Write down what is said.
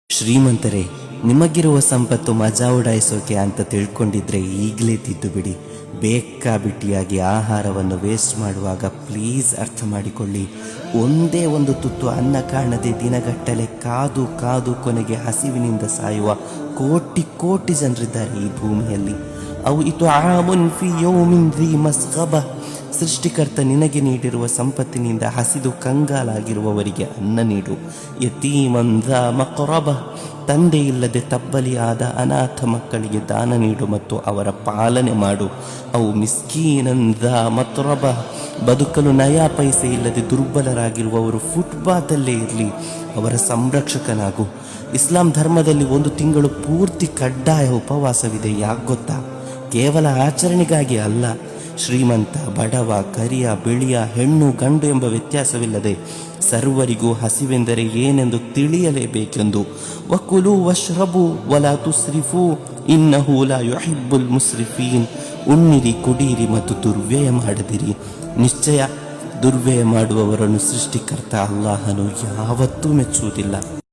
ಶ್ರೀಮಂತರೇ, ನಿಮಗಿರುವ ಸಂಪತ್ತು ಮಜಾ ಉಡಾಯಿಸೋಕೆ ಅಂತ ತಿಳ್ಕೊಂಡಿದ್ರೆ ಈಗಲೇ ತಿದ್ದು ಬಿಡಿ. ಬೇಕಾಬಿಟ್ಟಿಯಾಗಿ ಆಹಾರವನ್ನು ವೇಸ್ಟ್ ಮಾಡುವಾಗ ಪ್ಲೀಸ್ ಅರ್ಥ ಮಾಡಿಕೊಳ್ಳಿ. ಒಂದೇ ಒಂದು ತುತ್ತು ಅನ್ನ ಕಾಣದೆ ದಿನಗಟ್ಟಲೆ ಕಾದು ಕಾದು ಕೊನೆಗೆ ಹಸಿವಿನಿಂದ ಸಾಯುವ ಕೋಟಿ ಕೋಟಿ ಜನರಿದ್ದಾರೆ ಈ ಭೂಮಿಯಲ್ಲಿ. ಅವು ಇತ್ಆಮುನ್ ಫಿ ಯೌಮಿನ್ ذಿ ಮಸ್ಗಬ. ಸೃಷ್ಟಿಕರ್ತ ನಿನಗೆ ನೀಡಿರುವ ಸಂಪತ್ತಿನಿಂದ ಹಸಿದು ಕಂಗಾಲಾಗಿರುವವರಿಗೆ ಅನ್ನ ನೀಡು. ಯತೀಮನ್ ذಾ ಮಕ್ರಬ. ತಂದೆ ಇಲ್ಲದೆ ತಬ್ಬಲಿಯಾದ ಅನಾಥ ಮಕ್ಕಳಿಗೆ ದಾನ ನೀಡು ಮತ್ತು ಅವರ ಪಾಲನೆ ಮಾಡು. ಅವು ಮಿಸ್ಕೀನನ್ ذಾ ಮತ್ರಬ. ಬದುಕಲು ನಯಾ ಪೈಸೆ ಇಲ್ಲದೆ ದುರ್ಬಲರಾಗಿರುವವರು ಫುಟ್ಪಾತಲ್ಲೇ ಇರಲಿ, ಅವರ ಸಂರಕ್ಷಕನಾಗು. ಇಸ್ಲಾಂ ಧರ್ಮದಲ್ಲಿ 1 ತಿಂಗಳು ಪೂರ್ತಿ ಕಡ್ಡಾಯ ಉಪವಾಸವಿದೆ. ಯಾಕೆ ಗೊತ್ತಾ? ಕೇವಲ ಆಚರಣೆಗಾಗಿ ಅಲ್ಲ. ಶ್ರೀಮಂತ, ಬಡವ, ಕರಿಯ, ಬಿಳಿಯ, ಹೆಣ್ಣು, ಗಂಡು ಎಂಬ ವ್ಯತ್ಯಾಸವಿಲ್ಲದೆ ಸರ್ವರಿಗೂ ಹಸಿವೆಂದರೆ ಏನೆಂದು ತಿಳಿಯಲೇಬೇಕೆಂದು. ವಕುಲು ವಶ್ರಬು ವಲಾ ತುಸ್ರಿಫು ಇನ್ನಹು ಲಾ ಯುಹಿಬ್ಬುಲ್ ಮುಸ್ರಿಫೀನ್. ಉಣ್ಣಿರಿ, ಕುಡಿಯಿರಿ ಮತ್ತು ದುರ್ವ್ಯಯ ಮಾಡದಿರಿ. ನಿಶ್ಚಯ ದುರ್ವ್ಯಯ ಮಾಡುವವರನ್ನು ಸೃಷ್ಟಿಕರ್ತ ಅಲ್ಲಾಹನು ಯಾವತ್ತೂ ಮೆಚ್ಚುವುದಿಲ್ಲ.